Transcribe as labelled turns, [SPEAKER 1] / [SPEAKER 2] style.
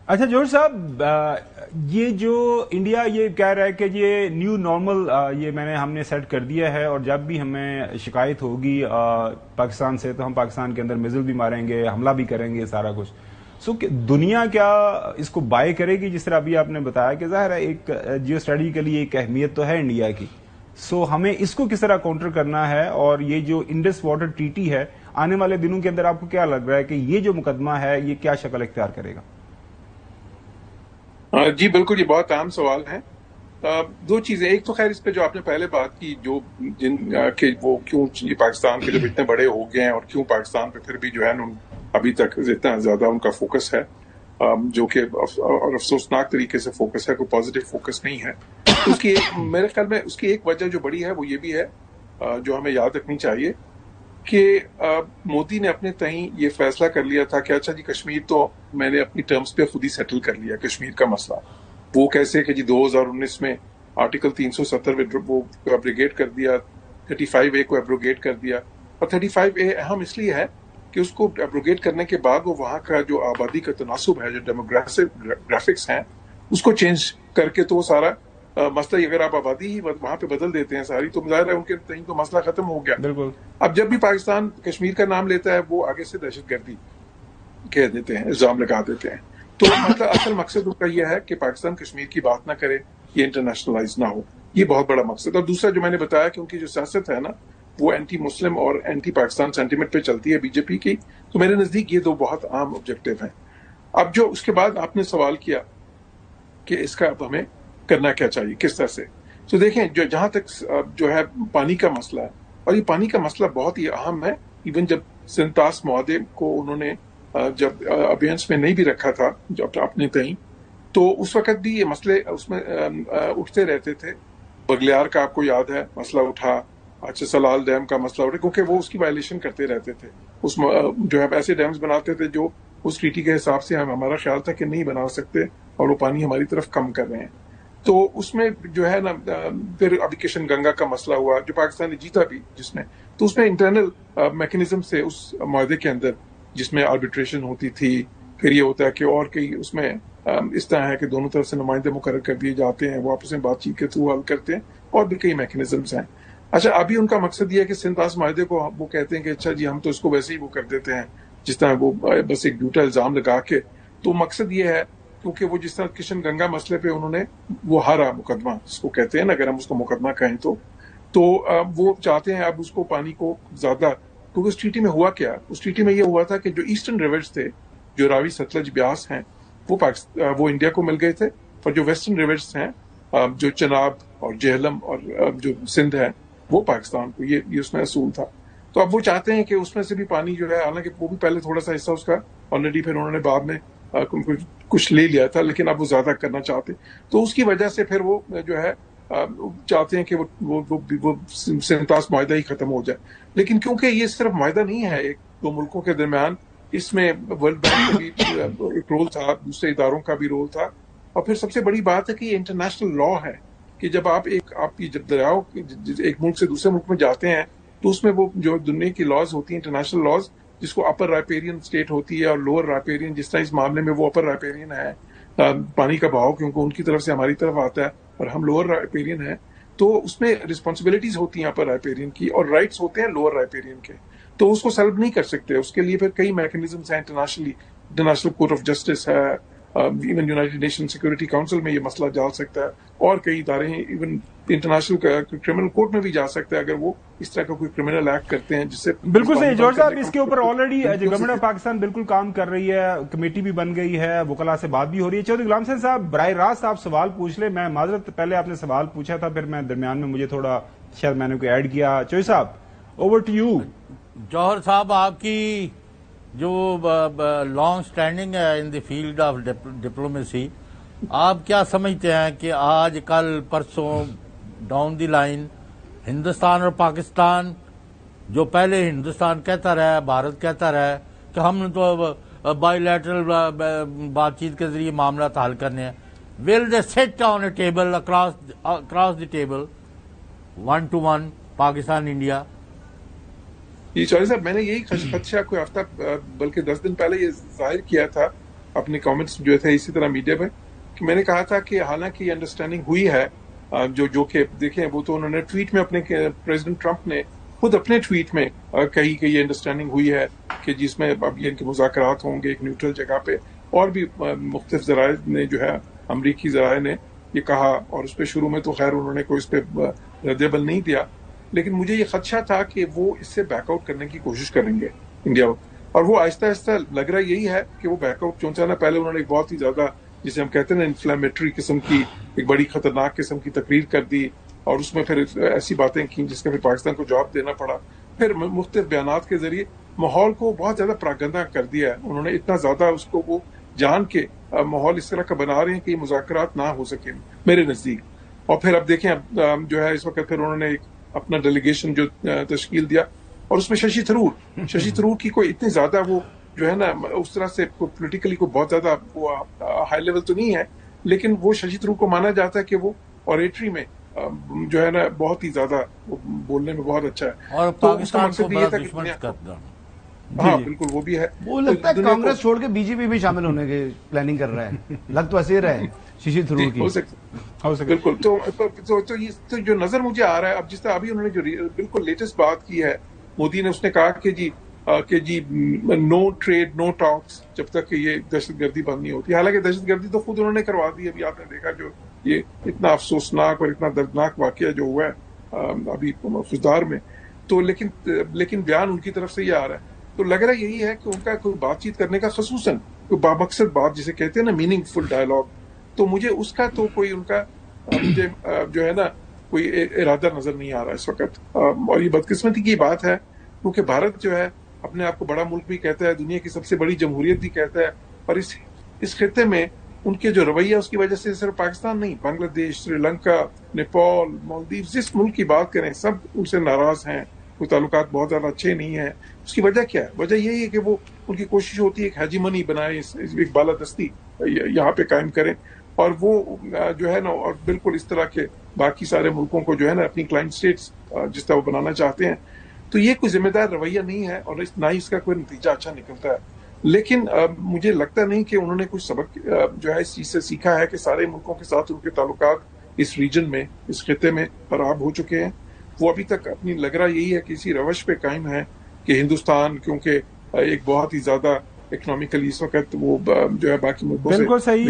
[SPEAKER 1] اچھا جوہر صاحب، یہ جو انڈیا یہ کہہ رہا ہے کہ یہ نیو نارمل یہ ہم نے سیٹ کر دیا ہے، اور جب بھی ہمیں شکایت ہوگی پاکستان سے تو ہم پاکستان کے اندر میزل بھی ماریں گے، حملہ بھی کریں گے، سارا کچھ. دنیا کیا اس کو بائی کرے گی؟ جس طرح ابھی آپ نے بتایا کہ ظاہر ہے ایک جیو اسٹریٹجیکلی ایک اہمیت تو ہے انڈیا کی، ہمیں اس کو کس طرح کاؤنٹر کرنا ہے؟ اور یہ جو انڈس واٹر ٹریٹی ہے، آنے والے دنوں کے اندر آپ کو کیا لگ رہا ہے کہ یہ جو مقدمہ ہے یہ کیا شکل اختیار کرے گا؟
[SPEAKER 2] جی بالکل، یہ بہت اہم سوال ہے. دو چیزیں، ایک تو خیر اس پہ جو آپ نے پہلے بات کی، جو کہ وہ کیوں یہ پاکستان کے جب اتنے بڑے ہو گئے ہیں اور کیوں پاکستان پہ پھر بھی جو ہے ابھی تک اتنا زیادہ ان کا فوکس ہے، جو کہ اور افسوسناک طریقے سے فوکس ہے، کوئی پازیٹیو فوکس نہیں ہے. اس کی میرے خیال میں اس کی ایک وجہ جو بڑی ہے وہ یہ بھی ہے جو ہمیں یاد رکھنی چاہیے کہ مودی نے اپنے تئیں یہ فیصلہ کر لیا تھا کہ اچھا جی کشمیر تو میں نے اپنی ٹرمز پہ خود ہی سیٹل کر لیا کشمیر کا مسئلہ. وہ کیسے کہ جی 2019 میں آرٹیکل 370 وہ ایبروگیٹ کر دیا، 35A کو ایبروگیٹ کر دیا. اور 35A اہم اس لیے ہے کہ اس کو ایبروگیٹ کرنے کے بعد وہ وہاں کا جو آبادی کا تناسب ہے، جو ڈیموگرافکس ہیں، اس کو چینج کر کے تو وہ سارا مسئلہ، اگر آپ آبادی ہی وہاں پہ بدل دیتے ہیں ساری، تو ظاہر ہے ان کے تئیں تو مسئلہ ختم ہو گیا.
[SPEAKER 1] بالکل.
[SPEAKER 2] اب جب بھی پاکستان کشمیر کا نام لیتا ہے وہ آگے سے دہشت گردی کہہ دیتے ہیں، الزام لگا دیتے ہیں. تو مطلب اصل مقصد ان کا یہ ہے کہ پاکستان کشمیر کی بات نہ کرے، یہ انٹرنیشنلائز نہ ہو، یہ بہت بڑا مقصد. اور دوسرا جو میں نے بتایا کہ ان کی جو سیاست ہے نا وہ اینٹی مسلم اور اینٹی پاکستان سینٹیمنٹ پہ چلتی ہے بی جے پی کی. تو میرے نزدیک یہ دو بہت عام آبجیکٹو ہیں. اب جو اس کے بعد آپ نے سوال کیا کہ اس کا اب ہمیں کرنا کیا چاہیے، کس طرح سے، تو دیکھیں جو جہاں تک جو ہے پانی کا مسئلہ ہے، اور یہ پانی کا مسئلہ بہت ہی اہم ہے. ایون جب سنتاس معاہدے کو انہوں نے جب ابینس میں نہیں بھی رکھا تھا جب اپنے تئیں، تو اس وقت بھی یہ مسئلے اس میں اٹھتے رہتے تھے. بگلیار کا آپ کو یاد ہے مسئلہ اٹھا، اچھا سلال ڈیم کا مسئلہ اٹھا، کیونکہ وہ اس کی وائلیشن کرتے رہتے تھے. اس جو ہے ایسے ڈیمز بناتے تھے جو اس ٹریٹی کے حساب سے ہمارا خیال تھا کہ نہیں بنا سکتے، اور وہ پانی ہماری طرف کم کر رہے ہیں. تو اس میں جو ہے نا پھر ابھی کشن گنگا کا مسئلہ ہوا جو پاکستان نے جیتا بھی جس میں، تو اس میں انٹرنل میکنزم سے اس معاہدے کے اندر جس میں آربیٹریشن ہوتی تھی، پھر یہ ہوتا ہے کہ اور کئی اس میں اس طرح ہے کہ دونوں طرف سے نمائندے مقرر کر دیے جاتے ہیں، وہ آپس میں بات چیت کے تھرو حل کرتے ہیں، اور بھی کئی میکنزمز ہیں. اچھا ابھی ان کا مقصد یہ ہے کہ سنتاس معاہدے کو وہ کہتے ہیں کہ اچھا جی ہم تو اس کو ویسے ہی وہ کر دیتے ہیں جس طرح وہ بس ایک جھوٹا الزام لگا کے. تو مقصد یہ ہے کیونکہ وہ جس طرح کشن گنگا مسئلے پہ انہوں نے وہ ہارا مقدمہ جس کو کہتے ہیں نا، اگر ہم اس کو مقدمہ کہیں تو وہ چاہتے ہیں اب اس کو پانی کو زیادہ، کیونکہ اس ٹریٹی میں ہوا کیا، اس ٹریٹی میں یہ ہوا تھا کہ جو ایسٹرن ریورز تھے، جو راوی ستلج بیاس ہیں، وہ انڈیا کو مل گئے تھے، اور جو ویسٹرن ریورز ہیں جو چناب اور جہلم اور جو سندھ ہے وہ پاکستان کو، یہ اس میں اصول تھا. تو اب وہ چاہتے ہیں کہ اس میں سے بھی پانی جو ہے، حالانکہ وہ بھی پہلے تھوڑا سا حصہ اس کا آلریڈی پھر انہوں نے بعد میں کچھ لے لیا تھا، لیکن اب وہ زیادہ کرنا چاہتے. تو اس کی وجہ سے پھر وہ جو ہے چاہتے ہیں کہ وہ سنتاس معاہدہ ہی ختم ہو جائے. لیکن کیونکہ یہ صرف معاہدہ نہیں ہے ایک دو ملکوں کے درمیان، اس میں ورلڈ بینک کا بھی ایک رول تھا، دوسرے اداروں کا بھی رول تھا. اور پھر سب سے بڑی بات ہے کہ یہ انٹرنیشنل لا ہے کہ جب آپ جب دریاؤ ایک ملک سے دوسرے ملک میں جاتے ہیں تو اس میں وہ جو دنیا کی لاز ہوتی ہیں، انٹرنیشنل لاز، جس کو اپر رائپیرین اسٹیٹ ہوتی ہے اور لوور رائپیرین، جس طرح اس معاملے میں وہ اپر رائپیرین ہے، پانی کا بہاؤ کیونکہ ان کی طرف سے ہماری طرف آتا ہے اور ہم لوور رائپیرین ہیں، تو اس میں رسپانسبلٹیز ہوتی ہیں اپر رائپیرین کی اور رائٹس ہوتے ہیں لوور رائپیرین کے. تو اس کو سلب نہیں کر سکتے، اس کے لیے پھر کئی میکنزمس ہیں انٹرنیشنل کورٹ آف جسٹس ہے، even United nation security council میں یہ مسئلہ جا سکتا ہے، اور کئی ادارے ہیں، ایون انٹرنیشنل کرمنل کورٹ میں بھی جا سکتا ہے اگر وہ اس طرح کا کوئی کرمنل ایکٹ کرتے ہیں جس سے.
[SPEAKER 1] بالکل صحیح جوہر صاحب، اس کے اوپر آلریڈی گورنمنٹ آف پاکستان بالکل کام کر رہی ہے، کمیٹی بھی بن گئی ہے، وکلاء سے بات بھی ہو رہی ہے. چودھری غلام حسین صاحب براہ راست آپ سوال پوچھ لیں. میں معذرت، پہلے آپ نے سوال پوچھا تھا، پھر میں درمیان میں مجھے تھوڑا شاید میں نے کوئی ایڈ کیا. چودھری صاحب اوور ٹو یو.
[SPEAKER 3] جوہر صاحب، آپ کی جو لانگ سٹینڈنگ ہے ان دی فیلڈ آف ڈپلومیسی، آپ کیا سمجھتے ہیں کہ آج کل پرسوں ڈاؤن دی لائن ہندوستان اور پاکستان، جو پہلے ہندوستان کہتا رہا، بھارت کہتا رہا کہ ہم نے تو بائی لیٹرل بات چیت کے ذریعے معاملات حل کرنے ہیں، will they sit on a table across the table 1 to 1 Pakistan India?
[SPEAKER 2] جی چوہدری صاحب، میں نے یہی خدشہ کوئی ہفتہ بلکہ 10 دن پہلے یہ ظاہر کیا تھا اپنے کامنٹس جو تھے اسی طرح میڈیا پہ کہ میں نے کہا تھا کہ حالانکہ یہ انڈرسٹینڈنگ ہوئی ہے جو کہ دیکھیں وہ تو انہوں نے ٹویٹ میں اپنے پریزیڈنٹ ٹرمپ نے خود اپنے ٹویٹ میں کہی کہ یہ انڈرسٹینڈنگ ہوئی ہے کہ جس میں اب یہ ان کے مذاکرات ہوں گے ایک نیوٹرل جگہ پہ، اور بھی مختلف ذرائع نے جو ہے امریکی ذرائع نے یہ کہا، اور اس پہ شروع میں تو خیر انہوں نے کوئی اس پہ رد عمل نہیں دیا، لیکن مجھے یہ خدشہ تھا کہ وہ اس سے بیک آؤٹ کرنے کی کوشش کریں گے انڈیا، اور وہ آہستہ آہستہ لگ رہا یہی ہے کہ وہ بیک آؤٹ چونچہ نہ پہلے انہوں نے ایک بہت ہی زیادہ جسے ہم کہتے ہیں نا انفلیمیٹری قسم کی ایک بڑی خطرناک قسم کی تقریر کر دی، اور اس میں پھر ایسی باتیں کی جس کا پھر پاکستان کو جواب دینا پڑا، پھر مختلف بیانات کے ذریعے ماحول کو بہت زیادہ پراگندہ کر دیا ہے انہوں نے، اتنا زیادہ اس کو وہ جان کے ماحول اس طرح کا بنا رہے ہیں کہ یہ مذاکرات نہ ہو سکے میرے نزدیک۔ اور پھر اب دیکھیں جو ہے اس وقت پھر انہوں نے ایک اپنا ڈیلیگیشن جو تشکیل دیا، اور اس میں ششی تھرور کی کوئی اتنی زیادہ وہ جو ہے نا اس طرح سے پولیٹیکلی کو بہت زیادہ وہ ہائی لیول تو نہیں ہے، لیکن وہ ششی تھرور کو مانا جاتا ہے کہ وہ اوریٹری میں جو ہے نا بہت ہی زیادہ بولنے میں بہت اچھا ہے،
[SPEAKER 3] اور
[SPEAKER 2] تو اس کا
[SPEAKER 3] پاکستان
[SPEAKER 2] مقصد
[SPEAKER 3] کو
[SPEAKER 2] یہ
[SPEAKER 3] بڑا
[SPEAKER 2] تھا
[SPEAKER 3] دشمن
[SPEAKER 2] کہ
[SPEAKER 3] کرتا۔
[SPEAKER 2] ہاں بالکل وہ بھی ہے،
[SPEAKER 4] وہ لگتا ہے کانگریس چھوڑ کے بی جے پی بھی شامل ہونے کی پلاننگ کر رہا ہے، لگ تو ایسے ہی رہا ہے ششی تھرور کی۔
[SPEAKER 2] ہو سکتا بالکل، تو یہ جو نظر مجھے آ رہا ہے اب جس طرح ابھی انہوں نے جو بالکل لیٹسٹ بات کی ہے مودی نے، اس نے کہا کہ جی نو ٹریڈ نو ٹاکس جب تک کہ یہ دہشت گردی بند نہیں ہوتی، حالانکہ دہشت گردی تو خود انہوں نے کروا دی، ابھی آپ نے دیکھا جو یہ اتنا افسوسناک اور اتنا دردناک واقعہ جو ہوا ہے ابھی خزدار میں، تو لیکن بیان ان کی طرف سے یہ آ رہا ہے، تو لگ رہا یہی ہے کہ ان کا کوئی بات چیت کرنے کا خصوصاً کوئی بامقصد بات جسے کہتے ہیں نا میننگ فل ڈائلاگ، تو مجھے اس کا تو کوئی ان کا مجھے جو ہے نا کوئی ارادہ نظر نہیں آ رہا اس وقت، اور یہ بدقسمتی کی بات ہے کیونکہ بھارت جو ہے اپنے آپ کو بڑا ملک بھی کہتا ہے، دنیا کی سب سے بڑی جمہوریت بھی کہتا ہے، اور اس خطے میں ان کے جو رویہ اس کی وجہ سے صرف پاکستان نہیں، بنگلہ دیش، سری لنکا، نیپال، مالدیو، جس ملک کی بات کریں سب ان سے ناراض ہیں، کوئی تعلقات بہت زیادہ اچھے نہیں ہیں۔ اس کی وجہ کیا ہے؟ وجہ یہی ہے کہ وہ ان کی کوشش ہوتی ہے ایک ہیجیمنی بنائے، ایک بالادستی یہاں پہ قائم کریں، اور وہ جو ہے نا اور بالکل اس طرح کے باقی سارے ملکوں کو جو ہے نا اپنی کلائنٹ اسٹیٹس جس طرح وہ بنانا چاہتے ہیں، تو یہ کوئی ذمہ دار رویہ نہیں ہے، اور نہ ہی اس کا کوئی نتیجہ اچھا نکلتا ہے۔ لیکن مجھے لگتا نہیں کہ انہوں نے کچھ سبق جو ہے اس چیز سے سیکھا ہے کہ سارے ملکوں کے ساتھ ان کے تعلقات اس ریجن میں، اس خطے میں خراب ہو چکے ہیں، وہ ابھی تک اپنی لگ رہا یہی ہے کہ اسی روش پہ قائم ہے کہ ہندوستان کیونکہ ایک بہت ہی زیادہ اکنامکلی اس وقت وہ جو ہے باقی ملکوں سے
[SPEAKER 1] بالکل صحیح